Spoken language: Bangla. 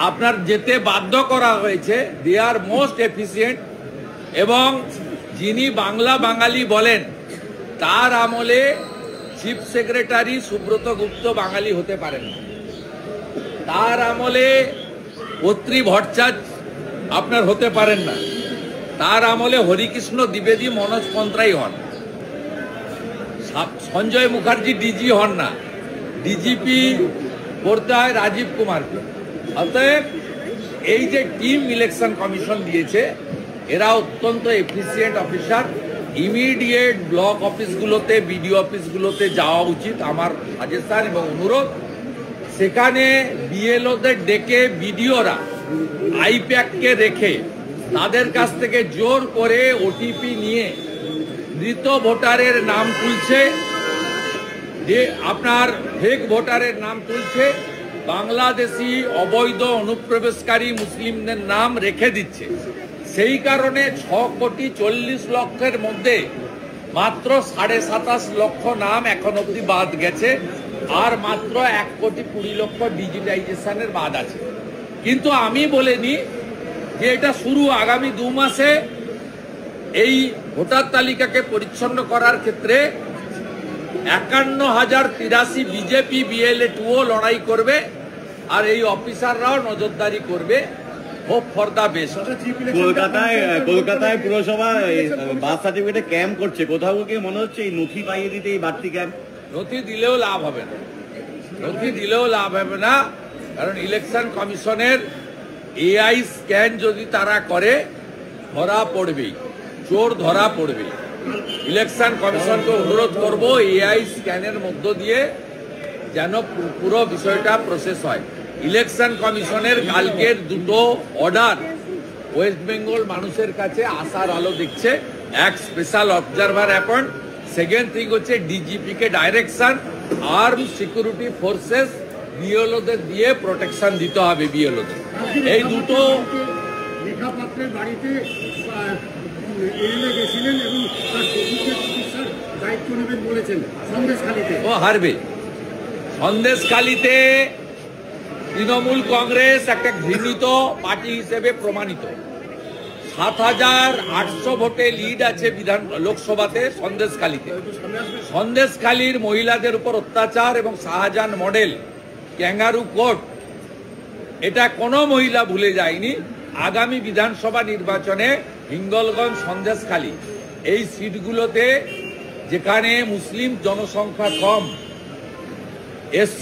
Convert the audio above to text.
আপনার যেতে বাধ্য করা হয়েছে। দে আর মোস্ট এফিসিয়েন্ট, এবং যিনি বাংলা বাঙালি বলেন তার আমলে চিফ সেক্রেটারি সুব্রত গুপ্ত বাঙালি হতে পারেন না। তার আমলে অত্রি ভট্টাচার্য আপনার হতে পারেন না। তার আমলে হরিকৃষ্ণ দ্বিবেদী মনোজ পন্ত্রাই হন। সঞ্জয় মুখার্জি ডিজি হন না, ডিজিপি করতে হয় রাজীব কুমারকে। অতএব এই যে টিম ইলেকশন কমিশন দিয়েছে, এরা অত্যন্ত এফিসিয়েন্ট অফিসার। ইমিডিয়েট ব্লক অফিসগুলোতে, বিডিও অফিসগুলোতে যাওয়া উচিত আমার সাজেশন এবং অনুরোধ। সেখানে বিএলওদের ডেকে বিডিওরা আইপ্যাককে রেখে তাদের কাছ থেকে জোর করে ওটিপি নিয়ে মৃত ভোটারের নাম তুলছে, যে আপনার ফেক ভোটারের নাম তুলছে, বাংলাদেশি অবৈধ অনুপ্রবেশকারী মুসলিমদের নাম রেখে দিচ্ছে। সেই কারণে 6,40,00,000 মধ্যে মাত্র 27.5 লক্ষ নাম এখন অব্দি বাদ গেছে, আর মাত্র 1,20,00,000 ডিজিটাইজেশনের বাদ আছে। কিন্তু আমি বলিনি যে এটা শুরু। আগামী 2 মাসে এই ভোটার তালিকাকে পরিচ্ছন্ন করার ক্ষেত্রে 51,083 বিজেপি বিএলএ-2ও লড়াই করবে, আর এই অফিসাররাও নজরদারি করবে। Hope for the best. কলকাতায় পুরসভা বার্থ সার্টিফিকেটে ক্যাম্প করছে, কোথাও কি মনে হচ্ছে এই নথি পাইয়ে দিতে এই বাড়তি ক্যাম্প? নথি দিলেও লাভ হবে না, নথি দিলেও লাভ হবে না, কারণ ইলেকশন কমিশনের এআই স্ক্যান যদি তারা করে ধরা পড়বেই, চোর ধরা পড়বে। ইলেকশন কমিশনকে অনুরোধ করব এআই স্ক্যানের মধ্য দিয়ে যেন পুরো বিষয়টা প্রসেস হয়। ইলেকশন কমিশনের কালকের 2টো অর্ডার ওয়েস্ট বেঙ্গল মানুষের কাছে আসার আলো দেখছে। এক, special observer appoint. Second thing হচ্ছে ডিজিপি কে ডাইরেকশন, আর্ম সিকিউরিটি ফোর্সেস বিএলওদের দিয়ে প্রোটেকশন দিতে হবে বিএলওদের। এই দুটো লেখাপত্রের বাড়িতে গেছিলেন এবং তার চিকিৎসার দায়িত্ব নেবেন বলেছেন সন্দেশখালীতে। ও হারবে। সন্দেশখালীতে তৃণমূল কংগ্রেস একটা ঘৃণিত পার্টি হিসেবে প্রমাণিত। 7,800 ভোটে লিড আছে লোকসভাতে সন্দেশখালীতে। সন্দেশখালীর মহিলাদের উপর অত্যাচার এবং শাহজাহান মডেল ক্যাঙ্গারু কোর্ট, এটা কোনো মহিলা ভুলে যায়নি। আগামী বিধানসভা নির্বাচনে হিঙ্গলগঞ্জ, সন্দেশখালী এই সিটগুলোতে যেখানে মুসলিম জনসংখ্যা কম, SC